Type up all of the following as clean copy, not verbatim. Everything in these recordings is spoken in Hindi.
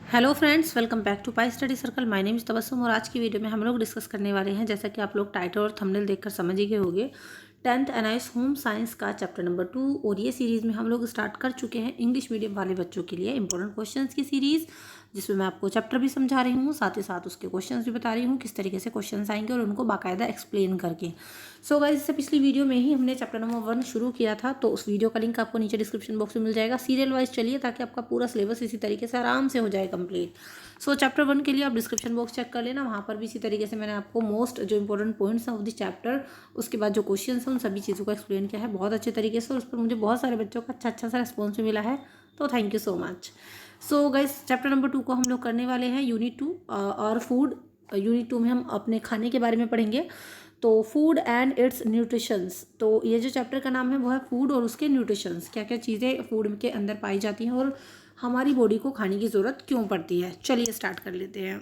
Hello friends, welcome back to pi study circle. My name is Tabassum और आज की वीडियो में हम लोग डिस्कस करने वाले हैं, जैसा कि आप लोग टाइटल और थंबनेल देखकर समझ ही गए होंगे, 10th एनआईएस होम साइंस का चैप्टर नंबर 2। और ये सीरीज़ में हम लोग स्टार्ट कर चुके हैं इंग्लिश मीडियम वाले बच्चों के लिए इंपॉर्टेंट क्वेश्चंस की सीरीज़, जिसमें मैं आपको चैप्टर भी समझा रही हूँ, साथ ही साथ उसके क्वेश्चंस भी बता रही हूँ किस तरीके से क्वेश्चंस आएंगे और उनको बाकायदा एक्सप्लेन करके। सो गाइस, इससे पिछली वीडियो में ही हमने चैप्टर नंबर 1 शुरू किया था, तो उस वीडियो का लिंक आपको नीचे डिस्क्रिप्शन बॉक्स में मिल जाएगा। सीरियल वाइज चलिए ताकि आपका पूरा सिलेबस इसी तरीके से आराम से हो जाए कंप्लीट। सो चैप्टर 1 के लिए आप डिस्क्रिप्शन बॉक्स चेक कर लेना, वहाँ पर भी इसी तरीके से मैंने आपको मोस्ट जो इंपॉर्टेंट पॉइंट्स हैं ऑफ द चैप्टर, उसके बाद जो क्वेश्चन हैं उन सभी चीज़ों को एक्सप्लेन किया है बहुत अच्छे तरीके से, और उस पर मुझे बहुत सारे बच्चों का अच्छा सा रिस्पॉन्स भी मिला है, तो thank you so much. So guys, chapter number 2 को हम लोग करने वाले हैं यूनिट 2 और फूड। यूनिट 2 में हम अपने खाने के बारे में पढ़ेंगे, तो फूड एंड इट्स न्यूट्रिशंस। तो ये जो चैप्टर का नाम है वो है फूड और उसके न्यूट्रिशंस, क्या क्या चीज़ें फूड के अंदर पाई जाती हैं और हमारी बॉडी को खाने की ज़रूरत क्यों पड़ती है। चलिए स्टार्ट कर लेते हैं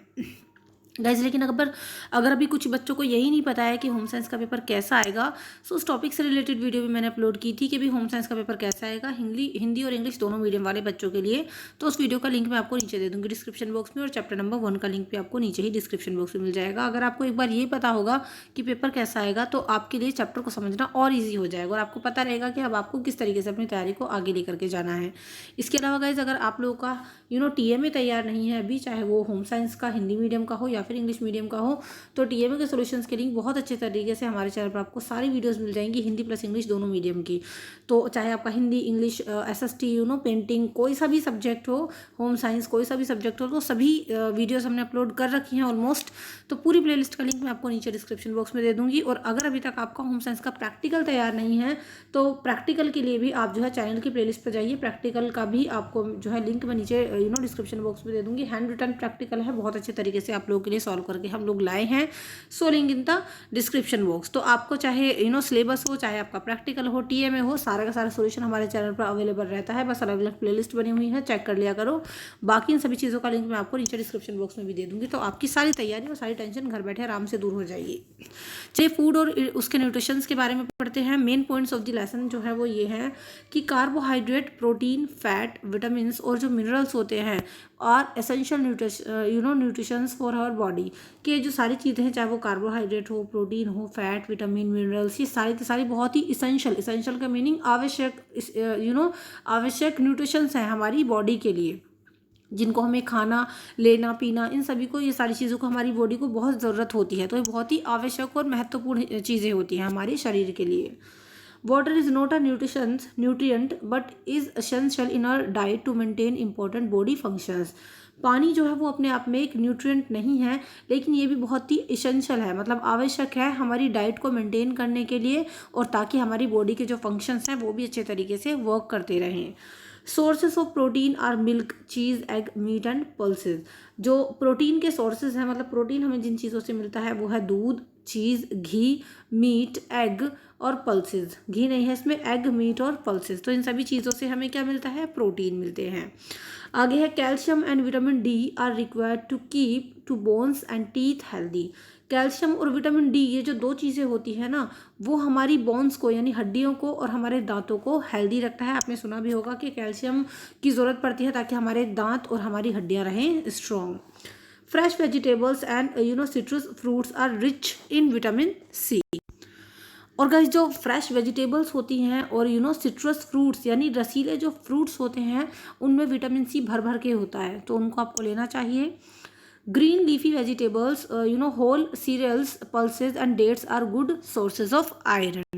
गाइज। लेकिन अगर अभी कुछ बच्चों को यही नहीं पता है कि होम साइंस का पेपर कैसा आएगा, सो उस टॉपिक से रिलेटेड वीडियो भी मैंने अपलोड की थी कि भी होम साइंस का पेपर कैसा आएगा हिंदी और इंग्लिश दोनों मीडियम वाले बच्चों के लिए। तो उस वीडियो का लिंक मैं आपको नीचे दे दूँगी डिस्क्रिप्शन बॉक्स में, और चैप्टर नंबर 1 का लिंक भी आपको नीचे ही डिस्क्रिप्शन बॉक्स में मिल जाएगा। अगर आपको एक बार ये पता होगा कि पेपर कैसा आएगा तो आपके लिए चैप्टर को समझना और ईजी हो जाएगा, और आपको पता रहेगा कि अब आपको किस तरीके से अपनी तैयारी को आगे लेकर के जाना है। इसके अलावा गाइज, अगर आप लोगों का टीएमए तैयार नहीं है अभी, चाहे वो होम साइंस का हिंदी मीडियम का हो या फिर इंग्लिश मीडियम का हो, तो टीएमए के सॉल्यूशंस के लिंक बहुत अच्छे तरीके से हमारे चैनल पर आपको सारी वीडियोस मिल जाएंगी, हिंदी प्लस इंग्लिश दोनों मीडियम की। तो चाहे आपका हिंदी इंग्लिश एसएसटी पेंटिंग कोई सा भी सब्जेक्ट हो, होम साइंस कोई सा भी सब्जेक्ट हो, तो सभी वीडियोस हमने अपलोड कर रखी हैं ऑलमोस्ट। तो पूरी प्लेलिस्ट का लिंक मैं आपको नीचे डिस्क्रिप्शन बॉक्स में दे दूंगी। और अगर अभी तक आपका होम साइंस का प्रैक्टिकल तैयार नहीं है, तो प्रैक्टिकल के लिए भी आप जो है चैनल की प्लेलिस्ट पर जाइए, प्रैक्टिकल का भी आपको जो है लिंक मैं नीचे डिस्क्रिप्शन बॉक्स में दे दूंगी। हैंड रिटन प्रैक्टिकल है, बहुत अच्छे तरीके से आप लोगों के लिए सॉल्व करके हम लोग लाए हैं। So link in the description box. तो आपको चाहे सिलेबस हो, चाहे आपका प्रैक्टिकल हो, टीएमए हो, सारा का सारा सोल्यूशन हमारे चैनल पर अवेलेबल रहता है। बस अलग अलग प्लेलिस्ट बनी हुई है, चेक कर लिया करो। बाकी इन सभी चीज़ों का लिंक मैं आपको नीचे डिस्क्रिप्शन बॉक्स में भी दे दूंगी, तो आपकी सारी तैयारी और सारी टेंशन घर बैठे आराम से दूर हो जाएगी। चलिए फूड और उसके न्यूट्रिशंस के बारे में पढ़ते हैं। Main points of the lesson जो है वो ये है कि कार्बोहाइड्रेट, प्रोटीन, फैट, विटामिन और जो मिनरल्स होते हैं और essential nutritions for our body, कि जो सारी चीज़ें हैं, चाहे वो कार्बोहाइड्रेट हो, प्रोटीन हो, फैट, विटामिन, मिनरल्स, ये सारी बहुत ही इसेंशियल का मीनिंग आवश्यक न्यूट्रिशंस हैं हमारी बॉडी के लिए, जिनको हमें खाना, लेना, पीना, इन सभी को, ये सारी चीज़ों को हमारी बॉडी को बहुत ज़रूरत होती है। तो ये बहुत ही आवश्यक और महत्वपूर्ण चीज़ें होती हैं हमारे शरीर के लिए। Water is not a nutrient but is essential in our diet to maintain important body functions. पानी जो है वो अपने आप में एक न्यूट्रिएंट नहीं है, लेकिन ये भी बहुत ही इसेंशियल है, मतलब आवश्यक है हमारी डाइट को मेंटेन करने के लिए, और ताकि हमारी बॉडी के जो फंक्शंस हैं वो भी अच्छे तरीके से वर्क करते रहें। Sources of protein are milk, cheese, egg, meat and pulses. जो प्रोटीन के सोर्सेज हैं, मतलब प्रोटीन हमें जिन चीज़ों से मिलता है वो है दूध, चीज़, घी, मीट, एग और पल्सेज। घी नहीं है इसमें, एग, मीट और पल्सेज। तो इन सभी चीज़ों से हमें क्या मिलता है? प्रोटीन मिलते हैं। आगे है calcium and vitamin D are required to keep to bones and teeth healthy. Calcium और विटामिन डी, ये जो दो चीज़ें होती है ना, वो हमारी बोन्स को यानी हड्डियों को और हमारे दांतों को हेल्दी रखता है। आपने सुना भी होगा कि कैल्शियम की ज़रूरत पड़ती है ताकि हमारे दांत और हमारी हड्डियां रहें strong. Fresh vegetables and citrus fruits are rich in vitamin C. और गाइस, जो फ्रेश वेजिटेबल्स होती हैं और सिट्रस फ्रूट्स यानी रसीले जो फ्रूट्स होते हैं, उनमें विटामिन सी भर भर के होता है, तो उनको आपको लेना चाहिए। Green leafy vegetables, whole cereals, pulses and dates are good sources of iron.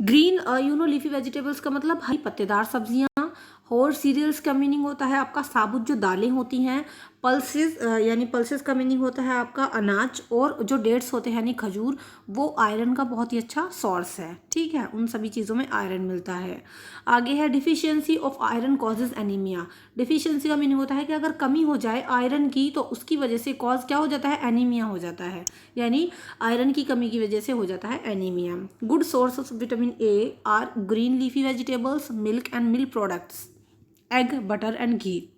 Green leafy vegetables का मतलब हरी पत्तेदार सब्जियां। होल सीरियल्स का मीनिंग होता है आपका साबुत जो दालें होती हैं। पल्सेस यानी पल्सेस का मीनिंग होता है आपका अनाज। और जो डेट्स होते हैं यानी खजूर, वो आयरन का बहुत ही अच्छा सोर्स है। ठीक है, उन सभी चीज़ों में आयरन मिलता है। आगे है deficiency of iron causes anaemia. Deficiency का मीनिंग होता है कि अगर कमी हो जाए आयरन की, तो उसकी वजह से कॉज क्या हो जाता है? एनीमिया हो जाता है, यानी आयरन की कमी की वजह से हो जाता है anaemia. Good source of vitamin A R green leafy vegetables, milk and milk products, egg, butter and ghee.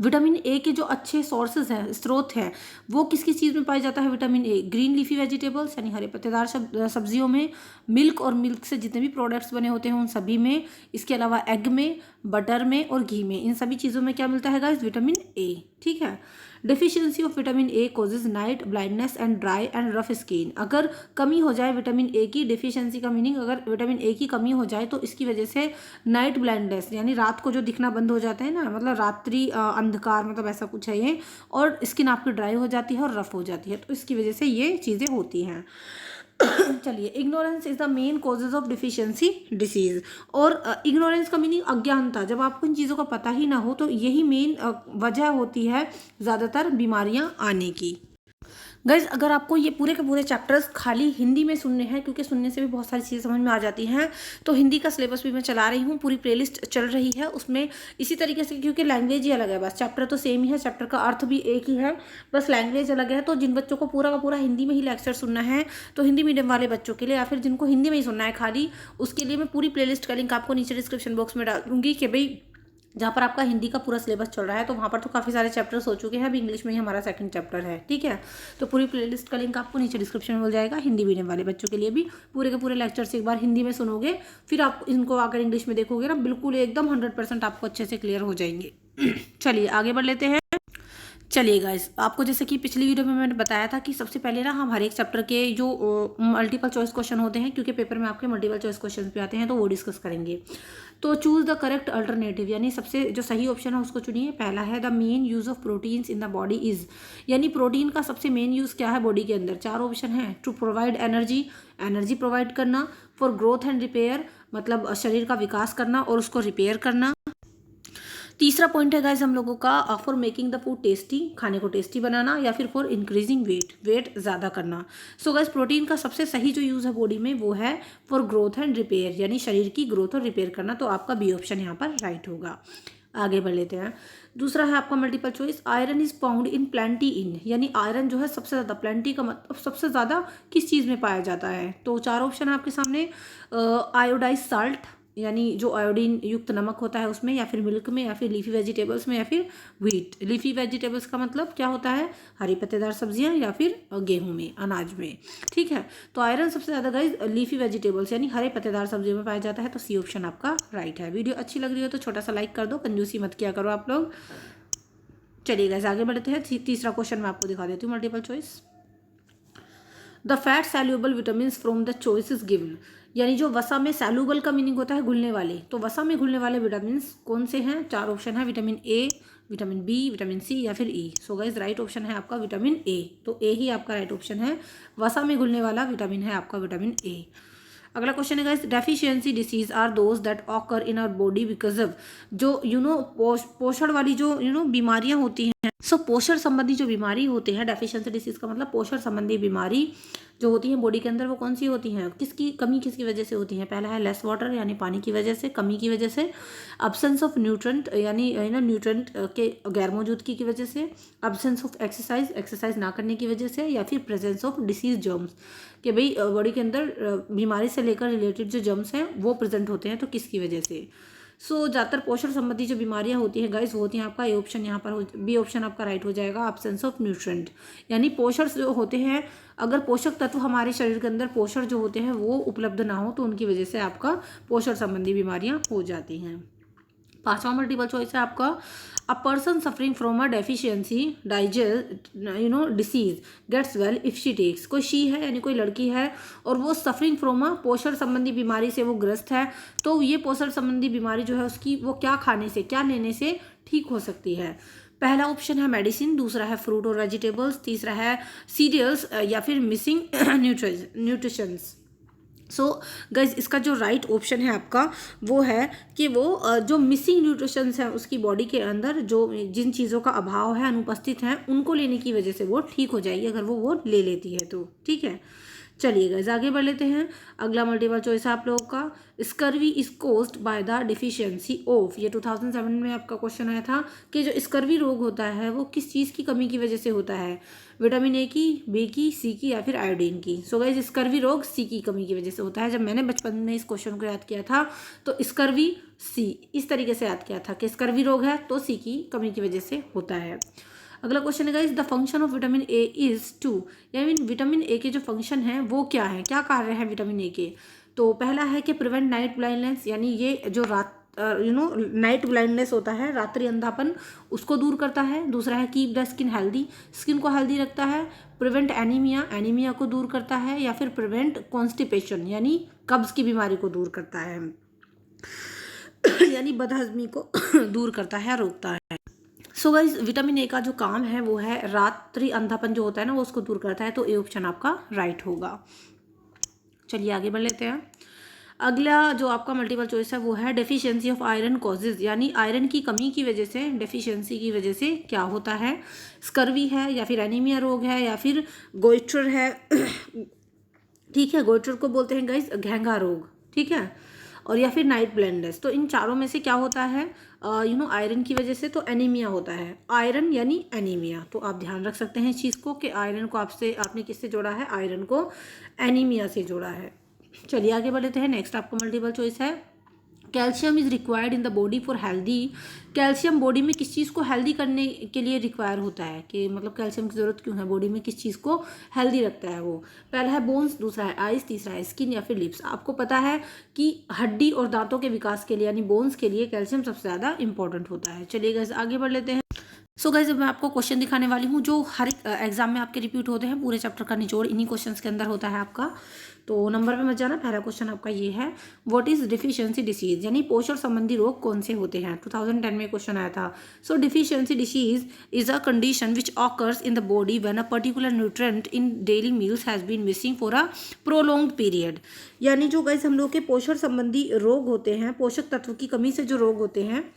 Vitamin A के जो अच्छे सोर्सेज हैं, स्रोत हैं, वो किस किस चीज़ में पाया जाता है? विटामिन ए ग्रीन लीफी वेजिटेबल्स यानी हरे पत्तेदार सब्जियों में, मिल्क और मिल्क से जितने भी प्रोडक्ट्स बने होते हैं उन सभी में, इसके अलावा एग में, बटर में और घी में, इन सभी चीज़ों में क्या मिलता है गाइस, विटामिन ए। ठीक है। Deficiency of vitamin A causes night blindness and dry and rough skin. अगर कमी हो जाए विटामिन ए की, डिफिशियंसी का मीनिंग अगर विटामिन ए की कमी हो जाए तो इसकी वजह से नाइट ब्लाइंडनेस यानी रात को जो दिखना बंद हो जाता है ना, मतलब रात्रि अंधकार, मतलब ऐसा कुछ है ये, और स्किन आपकी ड्राई हो जाती है और रफ हो जाती है, तो इसकी वजह से ये चीज़ें होती हैं। चलिए, ignorance is the main causes of deficiency disease. और इग्नोरेंस का मीनिंग अज्ञानता, जब आपको इन चीज़ों का पता ही ना हो तो यही मेन वजह होती है ज़्यादातर बीमारियां आने की। गाइज, अगर आपको ये पूरे के पूरे चैप्टर्स खाली हिंदी में सुनने हैं, क्योंकि सुनने से भी बहुत सारी चीज़ें समझ में आ जाती हैं, तो हिंदी का सिलेबस भी मैं चला रही हूँ, पूरी प्लेलिस्ट चल रही है उसमें इसी तरीके से, क्योंकि लैंग्वेज ही अलग है, बस चैप्टर तो सेम ही है, चैप्टर का अर्थ भी एक ही है, बस लैंग्वेज अलग है। तो जिन बच्चों को पूरा का पूरा हिंदी में ही लेक्चर सुनना है, तो हिंदी मीडियम वाले बच्चों के लिए, या फिर जिनको हिंदी में ही सुनना है खाली, उसके लिए मैं पूरी प्लेलिस्ट का लिंक आपको नीचे डिस्क्रिप्शन बॉक्स में डाल दूंगी कि भाई जहाँ पर आपका हिंदी का पूरा सिलेबस चल रहा है, तो वहाँ पर तो काफ़ी सारे चैप्टर्स हो चुके हैं, अभी इंग्लिश में ही हमारा सेकंड चैप्टर है। ठीक है। तो पूरी प्लेलिस्ट का लिंक आपको नीचे डिस्क्रिप्शन में मिल जाएगा। हिंदी मीडियम वाले बच्चों के लिए भी पूरे के पूरे लेक्चर्स एक बार हिंदी में सुनोगे, फिर आप इनको आकर इंग्लिश में देखोगे ना, बिल्कुल एकदम 100% आपको अच्छे से क्लियर हो जाएंगे। चलिए आगे बढ़ लेते हैं। चलिए गाइस, आपको जैसे कि पिछली वीडियो में मैंने बताया था कि सबसे पहले ना हम हर एक चैप्टर के जो मल्टीपल चॉइस क्वेश्चन होते हैं, क्योंकि पेपर में आपके मल्टीपल चॉइस क्वेश्चन भी आते हैं, तो वो डिस्कस करेंगे। तो चूज द करेक्ट अल्टरनेटिव, यानी सबसे जो सही ऑप्शन है उसको चुनिए। पहला है the main use of proteins in the body is, यानी प्रोटीन का सबसे मेन यूज क्या है बॉडी के अंदर। चार ऑप्शन है। To provide energy, energy provide करना। फॉर ग्रोथ एंड रिपेयर, मतलब शरीर का विकास करना और उसको रिपेयर करना। तीसरा पॉइंट है गाइस हम लोगों का for making the food tasty, खाने को टेस्टी बनाना, या फिर फॉर इंक्रीजिंग वेट, वेट ज़्यादा करना। सो गाइस, प्रोटीन का सबसे सही जो यूज़ है बॉडी में वो है फॉर ग्रोथ एंड रिपेयर, यानी शरीर की ग्रोथ और रिपेयर करना। तो आपका बी ऑप्शन यहाँ पर राइट होगा। आगे बढ़ लेते हैं। दूसरा है आपका multiple choice, iron is found in plenty in, यानी आयरन जो है सबसे ज़्यादा, प्लेंटी का मतलब सबसे ज़्यादा किस चीज़ में पाया जाता है। तो चार ऑप्शन है आपके सामने। आयोडाइज साल्ट, यानी जो आयोडीन युक्त नमक होता है उसमें, या फिर मिल्क में, या फिर लीफी वेजिटेबल्स में, या फिर व्हीट। लीफी वेजिटेबल्स का मतलब क्या होता है, हरी पत्तेदार सब्जियां, या फिर गेहूं में, अनाज में। ठीक है। तो आयरन सबसे ज़्यादा गाइस लीफी वेजिटेबल्स यानी हरे पत्तेदार सब्जियों में पाया जाता है, तो सी ऑप्शन आपका राइट है। वीडियो अच्छी लग रही हो तो छोटा सा लाइक कर दो, कंजूसी मत किया करो आप लोग। चलिए गाइस आगे बढ़ते हैं। तीसरा क्वेश्चन मैं आपको दिखा देती हूँ, multiple choice. The fat soluble vitamin from the choice is given, यानी जो वसा में सैल्यूबल का मीनिंग होता है घुलने वाले, तो वसा में घुलने वाले विटामिन कौन से हैं। चार ऑप्शन है। Vitamin A, vitamin B, vitamin C, या फिर E. So guys right option है आपका विटामिन ए, तो ए ही आपका राइट ऑप्शन है। वसा में घुलने वाला विटामिन है आपका विटामिन ए। अगला क्वेश्चन है guys, deficiency diseases are those that occur in our body because of, जो पोषण वाली जो बीमारियां होती हैं। सो पोषण संबंधी जो बीमारी होती है, डेफिशिएंसी डिसीज का मतलब पोषण संबंधी बीमारी जो होती है बॉडी के अंदर, वो कौन सी होती हैं, किसकी कमी किसकी वजह से होती है। पहला है लेस वाटर, यानी पानी की वजह से, कमी की वजह से। अब्सेंस ऑफ न्यूट्रेंट, यानी न्यूट्रेंट के गैर मौजूदगी की वजह से। अब्सेंस ऑफ एक्सरसाइज, एक्सरसाइज ना करने की वजह से। या फिर प्रेजेंस ऑफ डिसीज जर्म्स, कि भाई बॉडी के अंदर बीमारी से लेकर रिलेटेड जो जर्म्स हैं वो प्रेजेंट होते हैं, तो किसकी वजह से। सो ज़्यादातर पोषण संबंधी जो बीमारियां होती हैं गाइस वो होती हैं आपका ए ऑप्शन, यहाँ पर बी ऑप्शन आपका राइट हो जाएगा, अब्सेंस ऑफ न्यूट्रेंट, यानी पोषण जो होते हैं, अगर पोषक तत्व हमारे शरीर के अंदर पोषण जो होते हैं वो उपलब्ध ना हो तो उनकी वजह से आपका पोषण संबंधी बीमारियां हो जाती हैं। पांचवा मल्टीपल चॉइस है आपका, a person suffering from a deficiency digest disease gets well if she takes, कोई शी है यानी कोई लड़की है और वो सफरिंग फ्रॉम अ पोषण संबंधी बीमारी से वो ग्रस्त है, तो ये पोषण संबंधी बीमारी जो है उसकी वो क्या खाने से, क्या लेने से ठीक हो सकती है। पहला ऑप्शन है मेडिसिन, दूसरा है फ्रूट और वेजिटेबल्स, तीसरा है सीरियल्स, या फिर मिसिंग न्यूट्रिशंस। सो गाइज इसका जो राइट ऑप्शन है आपका वो है कि वो जो मिसिंग न्यूट्रिशंस हैं उसकी बॉडी के अंदर, जो जिन चीज़ों का अभाव है, अनुपस्थित हैं, उनको लेने की वजह से वो ठीक हो जाएगी, अगर वो ले लेती है तो। ठीक है। चलिए गाइस आगे बढ़ लेते हैं। अगला मल्टीपल चॉइस है आप लोगों का, scurvy is caused by the deficiency of, ये 2007 में आपका क्वेश्चन आया था कि जो स्कर्वी रोग होता है वो किस चीज़ की कमी की वजह से होता है, विटामिन ए की, बी की, सी की, या फिर आयोडीन की। सो गाइस स्कर्वी रोग सी की कमी की वजह से होता है। जब मैंने बचपन में इस क्वेश्चन को याद किया था तो स्कर्वी सी इस तरीके से याद किया था कि स्कर्वी रोग है तो सी की कमी की वजह से होता है। अगला क्वेश्चन है guys, the function of vitamin A is to, यानी विटामिन ए के जो फंक्शन है वो क्या है, क्या कार्य है विटामिन ए के। तो पहला है कि प्रिवेंट नाइट ब्लाइंडनेस, यानी ये जो नाइट ब्लाइंडनेस होता है, रात्रि अंधापन, उसको दूर करता है। दूसरा है keep the skin healthy, skin को हेल्दी रखता है। प्रिवेंट एनीमिया, एनीमिया को दूर करता है। या फिर प्रिवेंट कॉन्स्टिपेशन यानी कब्ज की बीमारी को दूर करता है यानी बदहजमी को दूर करता है, रोकता है। सो गाइस, विटामिन ए का जो काम है वो है रात्रि अंधापन जो होता है ना, वो उसको दूर करता है। तो ए ऑप्शन आपका राइट होगा। चलिए आगे बढ़ लेते हैं। अगला जो आपका मल्टीपल चॉइस है वो है डेफिशिएंसी ऑफ आयरन कॉजेज, यानी आयरन की कमी की वजह से, डेफिशिएंसी की वजह से क्या होता है। स्कर्वी है, या फिर एनीमिया रोग है, या फिर गोइटर है ठीक है, गोइटर को बोलते हैं गाइस घेंगा रोग, ठीक है, और या फिर नाइट ब्लाइंडनेस। तो इन चारों में से क्या होता है, आयरन की वजह से तो एनीमिया होता है। आयरन यानी एनीमिया, तो आप ध्यान रख सकते हैं इस चीज़ को कि आयरन को आपने किससे जोड़ा है, आयरन को एनीमिया से जोड़ा है। चलिए आगे बढ़ लेते हैं। नेक्स्ट आपका मल्टीपल चॉइस है calcium is required in the body for healthy. Calcium body में किस चीज़ को हेल्दी करने के लिए रिक्वायर होता है, कि मतलब कैल्शियम की ज़रूरत क्यों है बॉडी में, किस चीज़ को हेल्दी रखता है वो। पहला है बोन्स, दूसरा है आइज, तीसरा है स्किन या फिर लिप्स। आपको पता है कि हड्डी और दांतों के विकास के लिए यानी बोन्स के लिए कैल्शियम सबसे ज़्यादा इंपॉर्टेंट होता है। चलिए गाइस आगे बढ़ लेते हैं। सो गाइस, अब मैं आपको क्वेश्चन दिखाने वाली हूँ जो हर एक एग्जाम में आपके रिपीट होते हैं। पूरे चैप्टर का निचोड़ इन्हीं क्वेश्चंस के अंदर होता है आपका। तो नंबर पे मत जाना। पहला क्वेश्चन आपका ये है, व्हाट इज डिफिशियंसी डिसीज, यानी पोषण संबंधी रोग कौन से होते हैं। 2010 में क्वेश्चन आया था। So deficiency disease is a condition which occurs in the body when a particular nutrient in daily meals has been missing for a prolonged period. यानी जो गाइस हम लोग के पोषण संबंधी रोग होते हैं, पोषक तत्व की कमी से जो रोग होते हैं,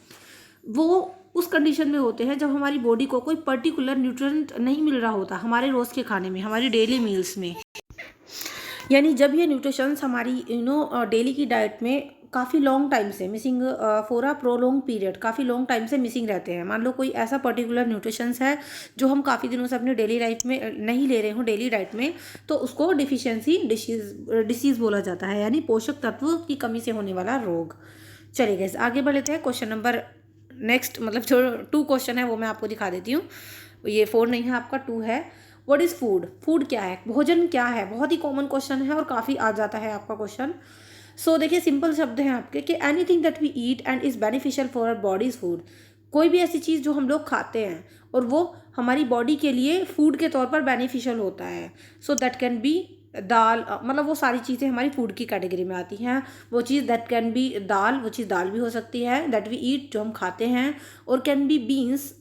वो उस कंडीशन में होते हैं जब हमारी बॉडी को कोई पर्टिकुलर न्यूट्रिएंट नहीं मिल रहा होता हमारे रोज़ के खाने में, हमारी डेली मील्स में। यानी जब ये न्यूट्रिशंस हमारी डेली की डाइट में काफ़ी लॉन्ग टाइम से missing for a prolong period, काफ़ी लॉन्ग टाइम से मिसिंग रहते हैं। मान लो कोई ऐसा पर्टिकुलर न्यूट्रिशंस है जो हम काफ़ी दिनों से अपनी डेली लाइफ में नहीं ले रहे हो डेली डाइट में, तो उसको डिफिशियंसी डिसीज़ बोला जाता है, यानी पोषक तत्व की कमी से होने वाला रोग। चलिए गाइस आगे बढ़ लेते हैं। क्वेश्चन नंबर नेक्स्ट, मतलब जो 2 क्वेश्चन है वो मैं आपको दिखा देती हूँ। ये 4 नहीं है आपका, 2 है। व्हाट इज़ फूड, फूड क्या है, भोजन क्या है। बहुत ही कॉमन क्वेश्चन है और काफ़ी आ जाता है आपका क्वेश्चन। सो देखिए, सिंपल शब्द हैं आपके कि anything that we eat and is beneficial for our body is food. कोई भी ऐसी चीज़ जो हम लोग खाते हैं और वो हमारी बॉडी के लिए फूड के तौर पर बेनिफिशियल होता है। सो दैट कैन बी दाल, मतलब वो सारी चीज़ें हमारी फूड की कैटेगरी में आती हैं। वो चीज़ दैट कैन बी दाल, वो चीज़ दाल भी हो सकती है, दैट वी ईट जो हम खाते हैं, और कैन बी बीन्स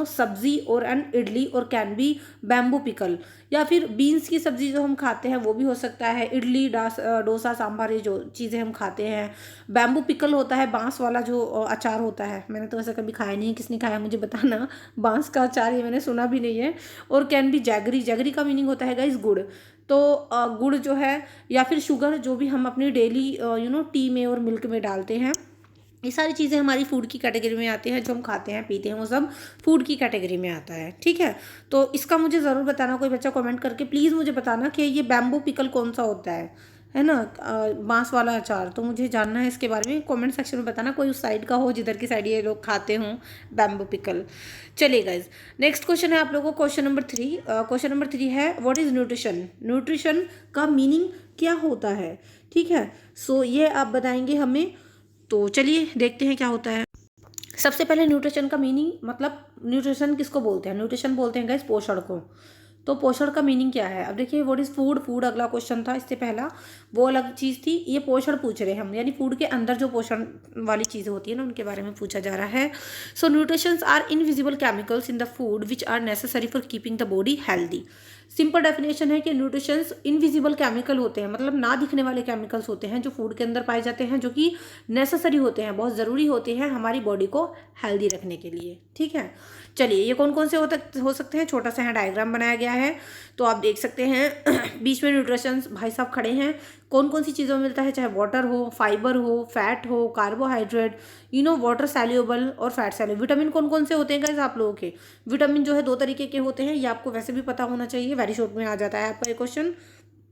सब्जी और एन इडली, और कैन बी बैम्बू पिकल, या फिर बीन्स की सब्ज़ी जो हम खाते हैं वो भी हो सकता है, इडली डोसा सांभर, ये जो चीज़ें हम खाते हैं। बैम्बू पिकल होता है बांस वाला जो अचार होता है, मैंने तो वैसे कभी खाया नहीं है, किसने खाया मुझे बताना। बांस का अचार ये मैंने सुना भी नहीं है। और कैन बी जैगरी, जैगरी का मीनिंग होता है गाइस गुड़। तो गुड़ जो है, या फिर शुगर जो भी हम अपनी डेली टी में और मिल्क में डालते हैं, ये सारी चीज़ें हमारी फूड की कैटेगरी में आती हैं। जो हम खाते हैं पीते हैं वो सब फूड की कैटेगरी में आता है, ठीक है। तो इसका मुझे ज़रूर बताना, कोई बच्चा कमेंट करके प्लीज़ मुझे बताना कि ये बैम्बू पिकल कौन सा होता है ना, बांस वाला अचार। तो मुझे जानना है इसके बारे में, कमेंट सेक्शन में बताना, कोई उस साइड का हो जिधर की साइड ये लोग खाते हों बैम्बू पिकल। चलिए गाइज, नेक्स्ट क्वेश्चन है आप लोगों को, क्वेश्चन नंबर 3। क्वेश्चन नंबर 3 है, व्हाट इज़ न्यूट्रिशन, न्यूट्रिशन का मीनिंग क्या होता है, ठीक है। सो ये आप बताएंगे हमें। तो चलिए देखते हैं क्या होता है। सबसे पहले न्यूट्रिशन का मीनिंग, मतलब न्यूट्रिशन किसको बोलते हैं, न्यूट्रिशन बोलते हैं गाइस पोषण को। तो पोषण का मीनिंग क्या है, अब देखिए व्हाट इज़ फूड, फूड अगला क्वेश्चन था, इससे पहला वो अलग चीज़ थी, ये पोषण पूछ रहे हैं हम, यानी फूड के अंदर जो पोषण वाली चीज़ें होती है ना उनके बारे में पूछा जा रहा है। So nutritions are invisible chemicals in the food which are necessary for keeping the body healthy. Simple definition है कि न्यूट्रिशंस इनविजिबल केमिकल होते हैं, मतलब ना दिखने वाले केमिकल्स होते हैं जो फूड के अंदर पाए जाते हैं, जो कि नेसेसरी होते हैं, बहुत ज़रूरी होते हैं हमारी बॉडी को हेल्दी रखने के लिए, ठीक है। चलिए ये कौन कौन से हो सकते हैं, छोटा सा यहाँ डायग्राम बनाया गया है, तो आप देख सकते हैं बीच में न्यूट्रिशंस भाई साहब खड़े हैं। कौन कौन सी चीज़ों में मिलता है, चाहे वाटर हो, फाइबर हो, फैट हो, कार्बोहाइड्रेट, वाटर सैल्यूबल और फैट सैल्यूबल। विटामिन कौन कौन से होते हैं गाइस आप लोगों के, विटामिन जो है 2 तरीके के होते हैं, ये आपको वैसे भी पता होना चाहिए, वेरी शॉर्ट में आ जाता है आपका ये क्वेश्चन।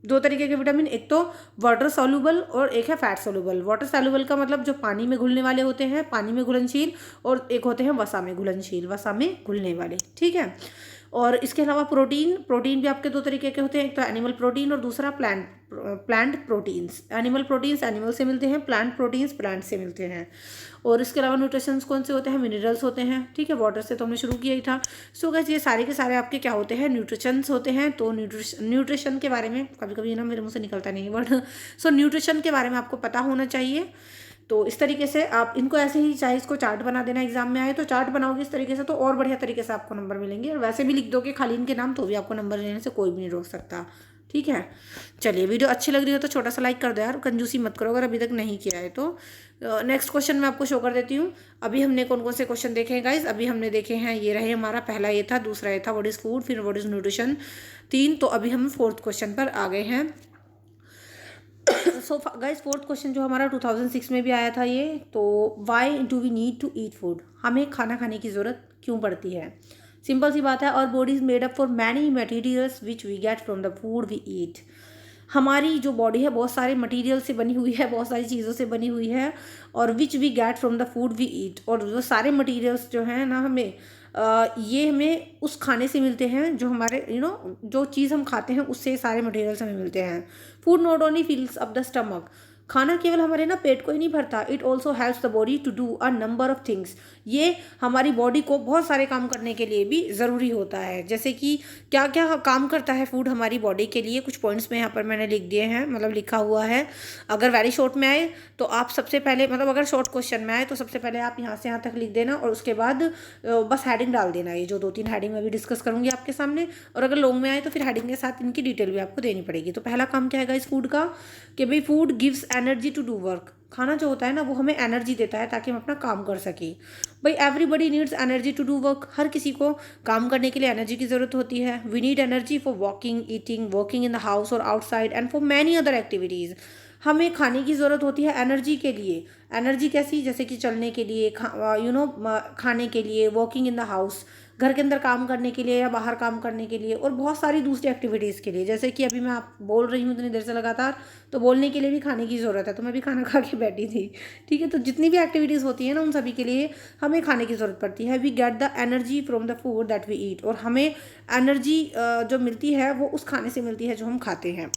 2 तरीके के विटामिन, एक तो वाटर सॉल्यूबल और एक है फैट सॉल्यूबल। वाटर सॉल्यूबल का मतलब जो पानी में घुलने वाले होते हैं, पानी में घुलनशील, और एक होते हैं वसा में घुलनशील, वसा में घुलने वाले, ठीक है। और इसके अलावा प्रोटीन, प्रोटीन भी आपके दो तरीके के होते हैं, एक तो एनिमल प्रोटीन और दूसरा plant proteins. Animal proteins animal से मिलते हैं, प्लांट प्रोटीन्स प्लांट से मिलते हैं। और इसके अलावा न्यूट्रिशंस कौन से होते हैं, मिनरल्स होते हैं, ठीक है, वाटर से तो हमने शुरू किया ही था। सो गाइस ये सारे के सारे आपके क्या होते हैं, न्यूट्रिशंस होते हैं। तो न्यूट्रिशन के बारे में कभी कभी ना मेरे मुंह से निकलता नहीं है वर्ड, सो न्यूट्रिशन के बारे में आपको पता होना चाहिए। तो इस तरीके से आप इनको ऐसे ही चाहे इसको चार्ट बना देना, एग्जाम में आए तो चार्ट बनाओगे इस तरीके से तो और बढ़िया तरीके से आपको नंबर मिलेंगे। और वैसे भी लिख दोगे खाली इनके नाम तो भी आपको नंबर लेने से कोई भी नहीं रोक सकता, ठीक है। चलिए वीडियो अच्छी लग रही हो तो छोटा सा लाइक कर दो यार, कंजूसी मत करो अगर अभी तक नहीं किया है तो। नेक्स्ट क्वेश्चन मैं आपको शो कर देती हूँ। अभी हमने कौन कौन से क्वेश्चन देखे हैं गाइज, अभी हमने देखे हैं ये रहे हमारा, पहला ये था, दूसरा ये था व्हाट इज़ फूड, फिर व्हाट इज़ न्यूट्रिशन, 3। तो अभी हम 4th क्वेश्चन पर आ गए हैं। सो गाइस 4th क्वेश्चन जो हमारा 2006 में भी आया था ये, तो why do we need to eat food, हमें खाना खाने की ज़रूरत क्यों पड़ती है। सिंपल सी बात है, और body is made up for many materials which we get from the food we eat. हमारी जो बॉडी है बहुत सारे मटेरियल से बनी हुई है, बहुत सारी चीज़ों से बनी हुई है, और which we get from the food we eat, और वो सारे मटेरियल्स जो हैं ना हमें ये हमें उस खाने से मिलते हैं जो हमारे जो चीज़ हम खाते हैं उससे सारे मटेरियल्स हमें मिलते हैं। Food not only fills up the stomach, खाना केवल हमारे ना पेट को ही नहीं भरता, it also helps the body to do a number of things. ये हमारी बॉडी को बहुत सारे काम करने के लिए भी ज़रूरी होता है। जैसे कि क्या क्या काम करता है फूड हमारी बॉडी के लिए, कुछ पॉइंट्स में यहाँ पर मैंने लिख दिए हैं, मतलब लिखा हुआ है। अगर वेरी शॉर्ट में आए तो आप सबसे पहले, मतलब अगर शॉर्ट क्वेश्चन में आए तो सबसे पहले आप यहाँ से यहाँ तक लिख देना, और उसके बाद बस हेडिंग डाल देना, ये जो 2-3 हेडिंग मैं भी डिस्कस करूँगी आपके सामने। और अगर लॉन्ग में आए तो फिर हेडिंग के साथ इनकी डिटेल भी आपको देनी पड़ेगी। तो पहला काम क्या है इस फूड का, कि भाई food gives energy to do work, खाना जो होता है ना वो हमें एनर्जी देता है ताकि हम अपना काम कर सकें। भाई everybody needs energy to do work, हर किसी को काम करने के लिए एनर्जी की ज़रूरत होती है। We need energy for walking, eating, working in the house और outside and for many other activities. हमें खाने की ज़रूरत होती है एनर्जी के लिए। एनर्जी कैसी, जैसे कि चलने के लिए, खाने के लिए, वॉकिंग इन द हाउस, घर के अंदर काम करने के लिए या बाहर काम करने के लिए, और बहुत सारी दूसरी एक्टिविटीज़ के लिए। जैसे कि अभी मैं आप बोल रही हूँ इतनी देर से लगातार, तो बोलने के लिए भी खाने की ज़रूरत है, तो मैं भी खाना खा के बैठी थी, ठीक है। तो जितनी भी एक्टिविटीज़ होती है ना उन सभी के लिए हमें खाने की ज़रूरत पड़ती है। We get the energy from the food that we eat, और हमें एनर्जी जो मिलती है वो उस खाने से मिलती है जो हम खाते हैं।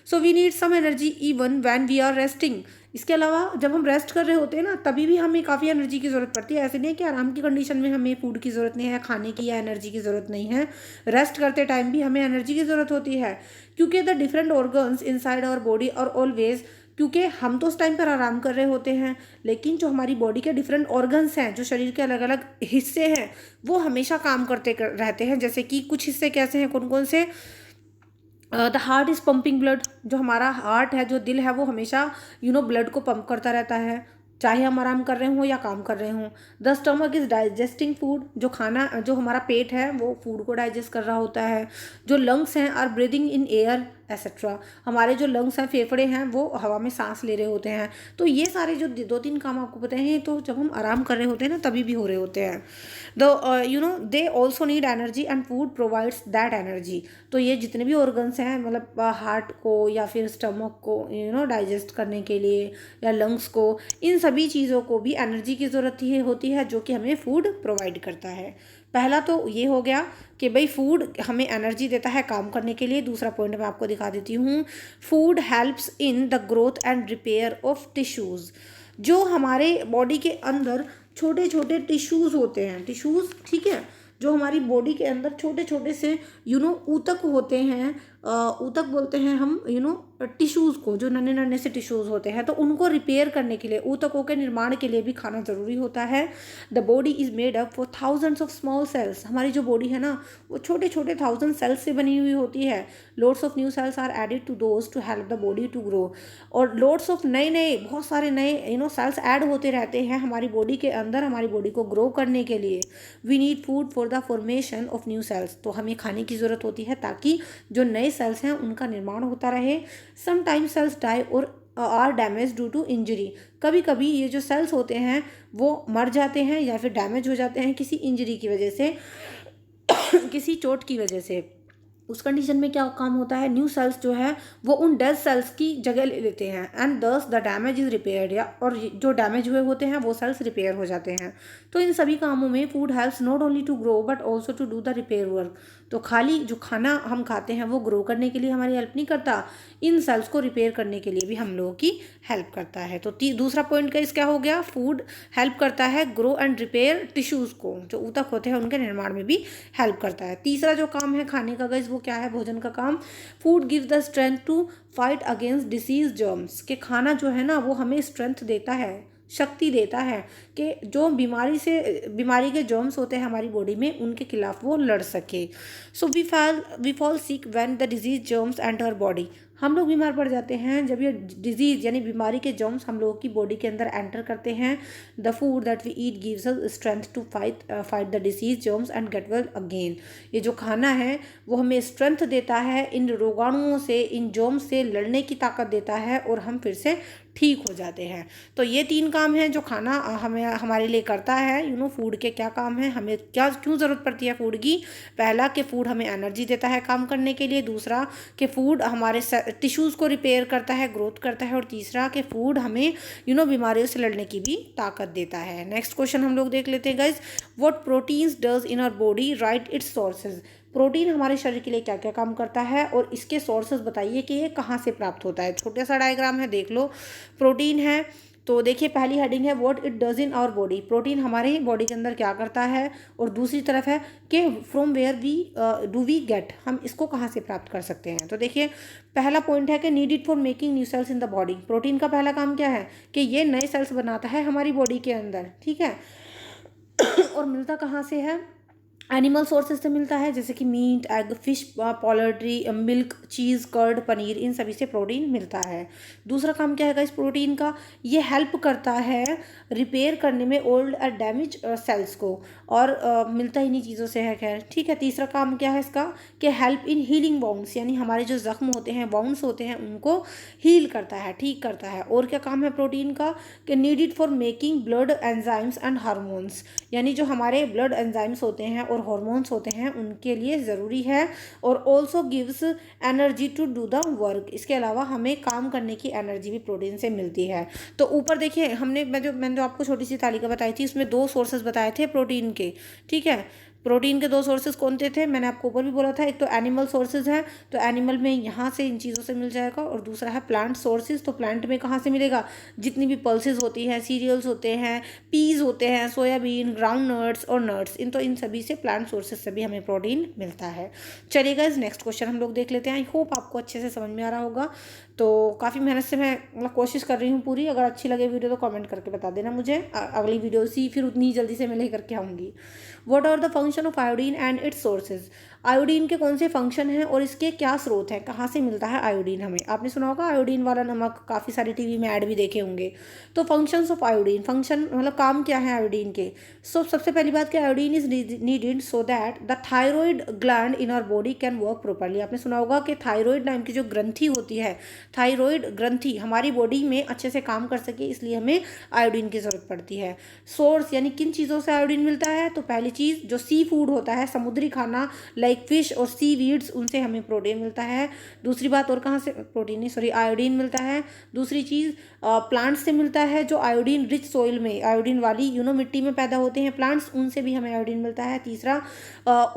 So we need some energy even when we are resting. इसके अलावा जब हम रेस्ट कर रहे होते हैं ना तभी भी हमें काफ़ी एनर्जी की ज़रूरत पड़ती है। ऐसे नहीं है कि आराम की कंडीशन में हमें फूड की ज़रूरत नहीं है, खाने की या एनर्जी की ज़रूरत नहीं है, रेस्ट करते टाइम भी हमें एनर्जी की ज़रूरत होती है। क्योंकि the different organs inside our body are always, क्योंकि हम तो उस टाइम पर आराम कर रहे होते हैं, लेकिन जो हमारी बॉडी के डिफरेंट ऑर्गन्स हैं, जो शरीर के अलग अलग हिस्से हैं, वो हमेशा काम करते रहते हैं। जैसे कि कुछ हिस्से कैसे हैं, कौन कौन से, the heart is pumping blood, जो हमारा हार्ट है, जो दिल है, वो हमेशा ब्लड को पंप करता रहता है चाहे हम आराम कर रहे हों या काम कर रहे हों। The stomach is digesting food, जो हमारा पेट है वो फूड को डाइजेस्ट कर रहा होता है। जो लंग्स हैं are breathing in air etcetera, हमारे जो लंग्स हैं, फेफड़े हैं, वो हवा में सांस ले रहे होते हैं। तो ये सारे जो 2-3 काम आपको बताए हैं तो जब हम आराम कर रहे होते हैं ना तभी भी हो रहे होते हैं। They also need energy and food provides that energy. तो ये जितने भी ऑर्गन्स हैं, मतलब हार्ट को या फिर स्टमक को डाइजेस्ट करने के लिए, या लंग्स को, इन सभी चीज़ों को भी एनर्जी की ज़रूरत ही होती है जो कि हमें फूड प्रोवाइड करता है। पहला तो ये हो गया कि भाई फूड हमें एनर्जी देता है काम करने के लिए। दूसरा पॉइंट मैं आपको दिखा देती हूँ, food helps in the growth and repair of tissues. जो हमारे बॉडी के अंदर छोटे छोटे टिश्यूज़ होते हैं, टिश्यूज़, ठीक है, जो हमारी बॉडी के अंदर छोटे छोटे से ऊतक होते हैं, ऊतक बोलते हैं हम टिश्यूज़ को, जो नन्हे नन्हे से टिश्यूज़ होते हैं, तो उनको रिपेयर करने के लिए, ऊतकों के निर्माण के लिए भी खाना ज़रूरी होता है। The body is made up for thousands of small cells, हमारी जो बॉडी है ना वो छोटे छोटे 1000 सेल्स से बनी हुई होती है। Loads of new cells are added to those to help the body to grow, और लोड्स ऑफ नए बहुत सारे नए सेल्स ऐड होते रहते हैं हमारी बॉडी के अंदर, हमारी बॉडी को ग्रो करने के लिए। We need food for the formation of new cells, तो हमें खाने की ज़रूरत होती है ताकि जो नए सेल्स हैं उनका निर्माण होता रहे। Sometimes cells die or are damage due to injury, कभी कभी ये जो सेल्स होते हैं वो मर जाते हैं या फिर डैमेज हो जाते हैं किसी इंजरी की वजह से किसी चोट की वजह से। उस कंडीशन में क्या काम होता है, न्यू सेल्स जो है वो उन डेड सेल्स की जगह ले लेते हैं एंड दस द डैमेज इज रिपेयर्ड, या और जो डैमेज हुए होते हैं वो सेल्स रिपेयर हो जाते हैं। तो इन सभी कामों में food helps not only to grow but also to do the repair work. तो खाली जो खाना हम खाते हैं वो ग्रो करने के लिए हमारी हेल्प नहीं करता, इन सेल्स को रिपेयर करने के लिए भी हम लोगों की हेल्प करता है। तो दूसरा पॉइंट का इस क्या हो गया, फूड हेल्प करता है ग्रो एंड रिपेयर टिश्यूज़ को, जो ऊतक होते हैं उनके निर्माण में भी हेल्प करता है। तीसरा जो काम है खाने का गाइस वो क्या है, भोजन का काम, food give the strength to fight against disease germs, के खाना जो है ना वो हमें स्ट्रेंथ देता है, शक्ति देता है कि जो बीमारी के जर्म्स होते हैं हमारी बॉडी में उनके खिलाफ वो लड़ सके। So we fall sick when the disease germs enter body, हम लोग बीमार पड़ जाते हैं जब ये डिजीज़ यानी बीमारी के जर्म्स हम लोगों की बॉडी के अंदर एंटर करते हैं। The food that we eat gives us strength to fight the disease germs and get well again, ये जो खाना है वो हमें स्ट्रेंथ देता है, इन रोगाणुओं से, इन जर्म्स से लड़ने की ताकत देता है और हम फिर से ठीक हो जाते हैं। तो ये 3 काम हैं जो खाना हमें हमारे लिए करता है। फूड के क्या काम है, हमें क्या क्यों ज़रूरत पड़ती है फूड की। पहला कि फ़ूड हमें एनर्जी देता है काम करने के लिए, दूसरा कि फ़ूड हमारे टिश्यूज़ को रिपेयर करता है, ग्रोथ करता है, और तीसरा कि फ़ूड हमें बीमारियों से लड़ने की भी ताकत देता है। नेक्स्ट क्वेश्चन हम लोग देख लेते हैं guys, what proteins does in our body, right its sources. Protein हमारे शरीर के लिए क्या क्या काम करता है और इसके सोर्सेज बताइए कि ये कहाँ से प्राप्त होता है। छोटा सा डायग्राम है, देख लो। प्रोटीन है तो देखिए पहली हेडिंग है what it does in our body, protein हमारे बॉडी के अंदर क्या करता है, और दूसरी तरफ है कि फ्रॉम वेयर वी डू वी गेट, हम इसको कहाँ से प्राप्त कर सकते हैं। तो देखिए पहला पॉइंट है कि needed for making new sales in the body, protein का पहला काम क्या है कि ये नए सेल्स बनाता है हमारी बॉडी के अंदर, ठीक है। और मिलता कहाँ से है, एनिमल सोर्सेज से मिलता है, जैसे कि meat, egg, fish, poultry, milk, cheese, curd, paneer, इन सभी से प्रोटीन मिलता है। दूसरा काम क्या है इस प्रोटीन का, ये हेल्प करता है रिपेयर करने में ओल्ड और डैमेज सेल्स को, और मिलता इन्हीं चीज़ों से है, खैर ठीक है। तीसरा काम क्या है इसका कि हेल्प इन हीलिंग बाउंड्स, यानी हमारे जो जख्म होते हैं, बाउंड्स होते हैं, उनको हील करता है, ठीक करता है। और क्या काम है प्रोटीन का कि needed for making blood enzymes and hormones, यानी जो हमारे ब्लड एंजाइम्स होते हैं और हार्मोन्स होते हैं उनके लिए ज़रूरी है। और also gives energy to do the work, इसके अलावा हमें काम करने की एनर्जी भी प्रोटीन से मिलती है। तो ऊपर देखिए मैंने जो आपको छोटी सी तालिका बताई थी उसमें 2 सोर्सेज बताए थे प्रोटीन के, ठीक है। प्रोटीन के 2 सोर्सेज कौन से थे, मैंने आपको ऊपर भी बोला था, एक तो एनिमल सोर्सेज है, तो एनिमल में यहाँ से इन चीज़ों से मिल जाएगा, और दूसरा है प्लांट सोर्सेज, तो प्लांट में कहाँ से मिलेगा, जितनी भी पल्सेज होती हैं, सीरियल्स होते हैं, पीज होते हैं, सोयाबीन, ग्राउंड नट्स और नट्स, इन सभी से, प्लांट सोर्सेज से भी हमें प्रोटीन मिलता है। चलिए गाइस नेक्स्ट क्वेश्चन हम लोग देख लेते हैं। आई होप आपको अच्छे से समझ में आ रहा होगा। तो काफ़ी मेहनत से मैं कोशिश कर रही हूँ पूरी, अगर अच्छी लगे वीडियो तो कमेंट करके बता देना मुझे, अगली वीडियो सी फिर उतनी ही जल्दी से मैं लेकर के आऊँगी। What are the function of iodine and its sources, iodine के कौन से फंक्शन हैं और इसके क्या स्रोत हैं, कहाँ से मिलता है आयोडीन हमें। आपने सुना होगा आयोडीन वाला नमक, काफ़ी सारे टीवी में ऐड भी देखे होंगे। तो फंक्शंस ऑफ आयोडीन, फंक्शन मतलब काम क्या है आयोडीन के। सबसे पहली बात कि iodine is needed so that the thyroid gland in our body can work properly. आपने सुना होगा कि थायरॉइड नाम की जो ग्रंथि होती है, थायरॉइड ग्रंथि हमारी बॉडी में अच्छे से काम कर सके, इसलिए हमें आयोडीन की ज़रूरत पड़ती है। सोर्स यानी किन चीज़ों से आयोडीन मिलता है, तो पहली चीज़ जो सी फूड होता है, समुद्री खाना लाइक फिश और सी वीड्स, उनसे हमें प्रोटीन मिलता है। दूसरी बात और कहाँ से, प्रोटीन नहीं सॉरी आयोडीन मिलता है। दूसरी चीज़ प्लांट्स से मिलता है, जो आयोडीन रिच सॉइल में, आयोडीन वाली मिट्टी में पैदा होते हैं प्लांट्स, उनसे भी हमें आयोडीन मिलता है। तीसरा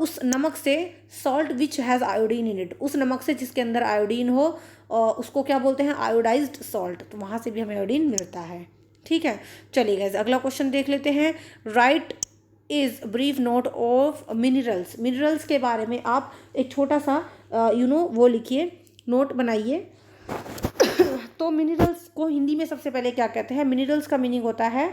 उस नमक से, salt which has iodine in it, उस नमक से जिसके अंदर आयोडीन हो, उसको क्या बोलते हैं, आयोडाइज्ड सॉल्ट, तो वहाँ से भी हमें आयोडीन मिलता है, ठीक है। चलिए गाइस अगला क्वेश्चन देख लेते हैं। Right is brief note of minerals, minerals के बारे में आप एक छोटा सा वो लिखिए, नोट बनाइए। तो मिनरल्स को हिंदी में सबसे पहले क्या कहते हैं, मिनरल्स का मीनिंग होता है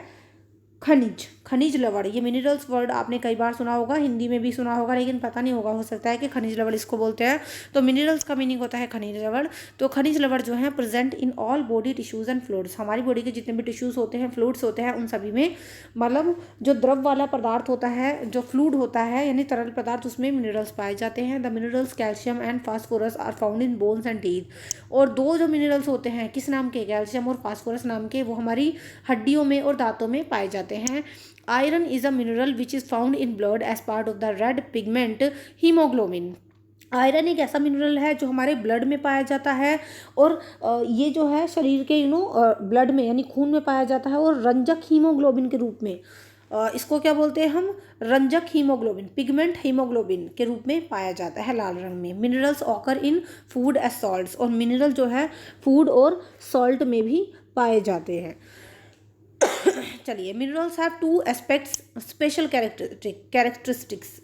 खनिज, खनिज लवण। ये मिनरल्स वर्ड आपने कई बार सुना होगा, हिंदी में भी सुना होगा, लेकिन पता नहीं होगा, हो सकता है कि खनिज लवण इसको बोलते हैं। तो मिनरल्स का मीनिंग होता है खनिज लवण। तो खनिज लवण जो है present in all body tissues and fluids, हमारी बॉडी के जितने भी टिश्यूज़ होते हैं, फ्लूइड्स होते हैं, उन सभी में, मतलब जो द्रव वाला पदार्थ होता है, जो फ्लूइड होता है यानी तरल पदार्थ, उसमें मिनरल्स पाए जाते हैं। The minerals calcium and phosphorus are found in bones and teeth. और 2 जो मिनरल्स होते हैं किस नाम के, कैल्शियम और फास्फोरस नाम के, वो हमारी हड्डियों में और दांतों में पाए जाते हैं। Iron is a mineral which is found in blood as part of the red pigment haemoglobin. Iron एक ऐसा मिनरल है जो हमारे ब्लड में पाया जाता है, और ये जो है शरीर के ब्लड में यानी खून में पाया जाता है, और रंजक हीमोग्लोबिन के रूप में इसको क्या बोलते हैं हम, रंजक हीमोग्लोबिन, पिगमेंट हीमोग्लोबिन के रूप में पाया जाता है लाल रंग में। Minerals occur in food as salts, और मिनरल जो है फूड और सॉल्ट में भी पाए जाते हैं। चलिए, minerals have two aspects special characteristics.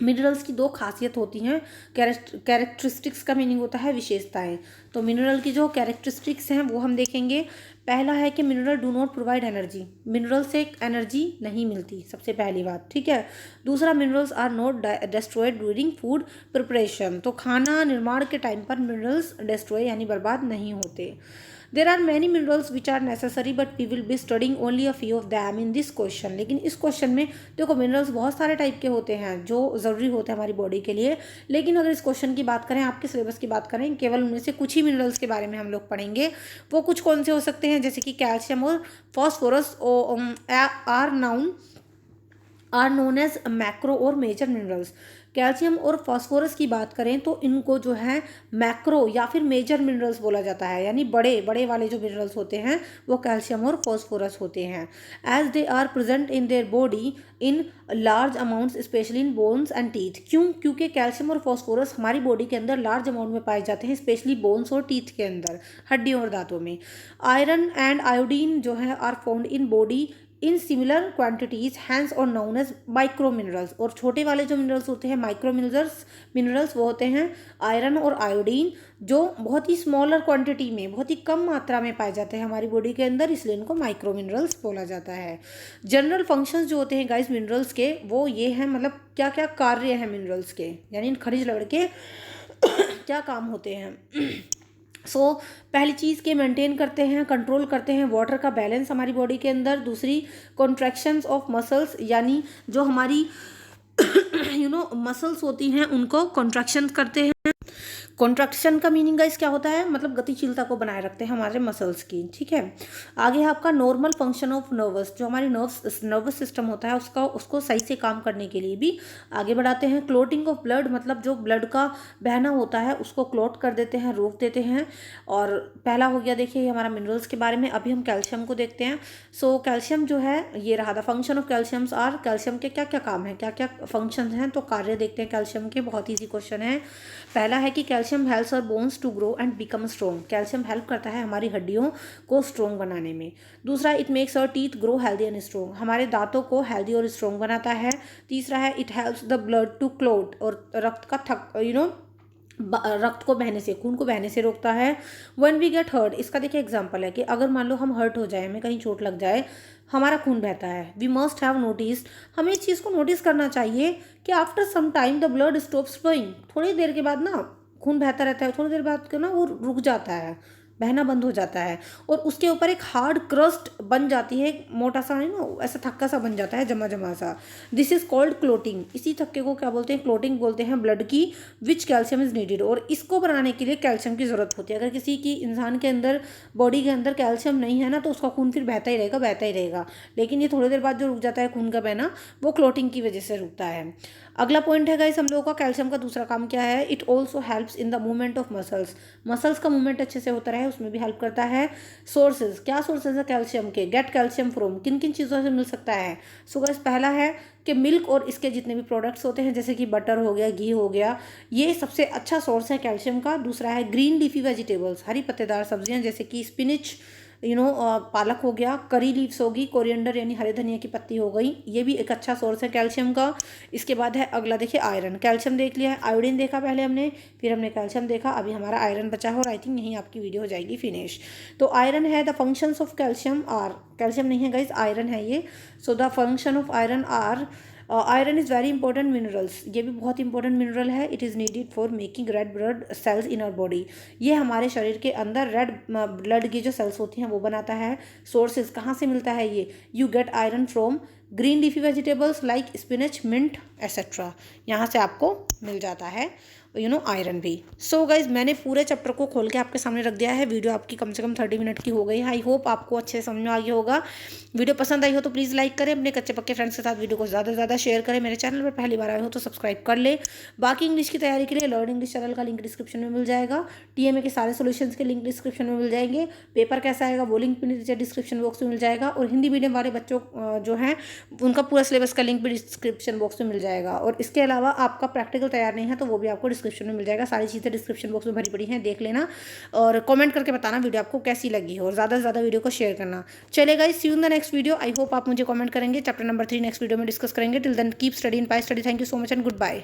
Minerals की दो खासियत होती हैं। कैरेक्टरिस्टिक्स का मीनिंग होता है विशेषताएं। तो मिनरल की जो कैरेक्टरिस्टिक्स हैं वो हम देखेंगे। पहला है कि mineral do not provide energy, mineral से एनर्जी नहीं मिलती, सबसे पहली बात, ठीक है। दूसरा, minerals are not destroyed during food preparation, तो खाना निर्माण के टाइम पर मिनरल्स डिस्ट्रॉय यानी बर्बाद नहीं होते। There are many minerals which are necessary but we will be studying only a few of them in this question, लेकिन इस क्वेश्चन में देखो मिनरल्स बहुत सारे टाइप के होते हैं जो ज़रूरी होते हैं हमारी बॉडी के लिए, लेकिन अगर इस क्वेश्चन की बात करें, आपके सिलेबस की बात करें, केवल उनमें से कुछ ही मिनरल्स के बारे में हम लोग पढ़ेंगे। वो कुछ कौन से हो सकते हैं, जैसे कि कैल्शियम और phosphorus are known as macro और मेजर मिनरल्स। कैल्शियम और फास्फोरस की बात करें तो इनको जो है मैक्रो या फिर मेजर मिनरल्स बोला जाता है, यानी बड़े बड़े वाले जो मिनरल्स होते हैं वो कैल्शियम और फास्फोरस होते हैं। As they are present in their body in large amounts specially in bones and teeth. क्यों? क्योंकि कैल्शियम और फास्फोरस हमारी बॉडी के अंदर लार्ज अमाउंट में पाए जाते हैं, स्पेशली बोन्स और टीथ के अंदर, हड्डियों और दांतों में। आयरन एंड आयोडीन जो है are found in body in similar quantities, hence are known as micro minerals. और छोटे वाले जो मिनरल्स होते हैं माइक्रो मिनरल्स वो होते हैं आयरन और आयोडीन, जो बहुत ही स्मॉलर क्वांटिटी में, बहुत ही कम मात्रा में पाए जाते हैं हमारी बॉडी के अंदर, इसलिए इनको माइक्रो मिनरल्स बोला जाता है। जनरल फंक्शंस जो होते हैं गाइस मिनरल्स के, वो ये हैं, मतलब क्या क्या कार्य हैं मिनरल्स के, यानी इन खनिज लवण के क्या काम होते हैं। पहली चीज़ के मेंटेन करते हैं, कंट्रोल करते हैं वाटर का बैलेंस हमारी बॉडी के अंदर। दूसरी, कॉन्ट्रैक्शंस ऑफ मसल्स, यानी जो हमारी मसल्स होती हैं उनको कॉन्ट्रैक्शन करते हैं। कॉन्ट्रैक्शन का मीनिंग गाइस क्या होता है, मतलब गतिशीलता को बनाए रखते हैं हमारे मसल्स की, ठीक है। आगे है आपका नॉर्मल फंक्शन ऑफ नर्वस, जो हमारी नर्वस सिस्टम होता है उसको सही से काम करने के लिए भी आगे बढ़ाते हैं। क्लोटिंग ऑफ ब्लड, मतलब जो ब्लड का बहना होता है उसको क्लोट कर देते हैं, रोक देते हैं। और पहला हो गया, देखिए ये हमारा मिनरल्स के बारे में। अभी हम कैल्शियम को देखते हैं। कैल्शियम जो है ये रहा, the function of calciums are, calcium के क्या क्या काम है, क्या क्या फंक्शन हैं, तो कार्य देखते हैं कैल्शियम के। बहुत ईजी क्वेश्चन है। पहला है कि calcium helps our bones to grow and become strong, calcium help करता है हमारी हड्डियों को स्ट्रॉन्ग बनाने में। दूसरा, it makes our teeth grow healthy and strong, हमारे दांतों को हेल्दी और स्ट्रॉन्ग बनाता है। तीसरा है, it helps the blood to clot, और रक्त का रक्त को बहने से, खून को बहने से रोकता है। व्हेन वी गेट हर्ट, इसका देखिए एग्जांपल है कि अगर मान लो हम हर्ट हो जाए, हमें कहीं चोट लग जाए, हमारा खून बहता है, वी मस्ट हैव नोटिस, हमें इस चीज़ को नोटिस करना चाहिए कि after some time the blood stops flowing, थोड़ी देर के बाद ना खून बहता रहता है, थोड़ी देर बाद ना वो रुक जाता है, बहना बंद हो जाता है, और उसके ऊपर एक हार्ड क्रस्ट बन जाती है, मोटा सा ऐसा थक्का सा बन जाता है, जमा जमा सा। दिस इज कॉल्ड क्लोटिंग, इसी थक्के को क्या बोलते हैं, क्लोटिंग बोलते हैं ब्लड की, विच कैल्शियम इज नीडेड, और इसको बनाने के लिए कैल्शियम की ज़रूरत होती है। अगर किसी की इंसान के अंदर, बॉडी के अंदर कैल्शियम नहीं है ना, तो उसका खून फिर बहता ही रहेगा, बहता ही रहेगा, लेकिन ये थोड़ी देर बाद जो रुक जाता है खून का बहना, वो क्लोटिंग की वजह से रुकता है। अगला पॉइंट है गाइस हम लोगों का, कैल्शियम का दूसरा काम क्या है, it also helps in the movement of muscles, muscles का मूवमेंट अच्छे से होता रहे उसमें भी हेल्प करता है। सोर्सेज, क्या सोर्सेज है कैल्शियम के, गेट कैल्शियम फ्रॉम, किन किन चीज़ों से मिल सकता है। सो गाइस पहला है कि मिल्क और इसके जितने भी प्रोडक्ट्स होते हैं, जैसे कि बटर हो गया, घी हो गया, ये सबसे अच्छा सोर्स है कैल्शियम का। दूसरा है ग्रीन लीफी वेजिटेबल्स, हरी पत्तेदार सब्जियां, जैसे कि स्पिनिच, पालक हो गया, करी लीव्स होगी, कोरिएंडर यानी हरे धनिया की पत्ती हो गई, ये भी एक अच्छा सोर्स है कैल्शियम का। इसके बाद है अगला, देखिए आयरन, कैल्शियम देख लिया है, आयोडीन देखा पहले हमने, फिर हमने कैल्शियम देखा, अभी हमारा आयरन बचा है, और आई थिंक यहीं आपकी वीडियो हो जाएगी फिनिश। तो आयरन है, the functions of calcium are, calcium नहीं है गाइज, आयरन है ये। So the function of iron are, iron is very important minerals, ये भी बहुत इंपॉर्टेंट मिनरल है। It is needed for making red blood cells in our body, ये हमारे शरीर के अंदर रेड ब्लड की जो सेल्स होती हैं वो बनाता है। सोर्सेज कहाँ से मिलता है ये, you get iron from green leafy vegetables like spinach, mint etcetera, यहाँ से आपको मिल जाता है आयरन भी। सो गाइज मैंने पूरे चैप्टर को खोल के आपके सामने रख दिया है। वीडियो आपकी कम से कम 30 मिनट की हो गई है। आई होप आपको अच्छे से समझ में आ गया होगा। वीडियो पसंद आई हो तो प्लीज़ लाइक करें, अपने कच्चे पक्के फ्रेंड्स के साथ वीडियो को ज़्यादा से ज़्यादा शेयर करें। मेरे चैनल पर पहली बार आए हो तो सब्सक्राइब कर ले। बाकी इंग्लिश की तैयारी के लिए लर्न इंग्लिश चैनल का लिंक डिस्क्रिप्शन में मिल जाएगा। TMA के सारे सोल्यूशंस के लिंक डिस्क्रिप्शन में मिल जाएंगे। पेपर कैसा आएगा वो लिंक भी नीचे डिस्क्रिप्शन बॉक्स में मिल जाएगा। और हिंदी मीडियम वाले बच्चों जो हैं उनका पूरा सिलेबस का लिंक भी डिस्क्रिप्शन बॉक्स में मिल जाएगा। और इसके अलावा आपका प्रैक्टिकल तैयार नहीं है तो वो भी आपको डिस्क्रिप्शन में मिल जाएगा। सारी चीज़ें डिस्क्रिप्शन बॉक्स में भरी पड़ी हैं, देख लेना और कमेंट करके बताना वीडियो आपको कैसी लगी हो, और ज़्यादा से ज़्यादा वीडियो को शेयर करना। चलेगा guys, see you in the next video. I hope आप मुझे कमेंट करेंगे। चैप्टर नंबर 3 नेक्स्ट वीडियो में डिस्कस करेंगे। Till then keep studying pi study. Thank you so much and good bye.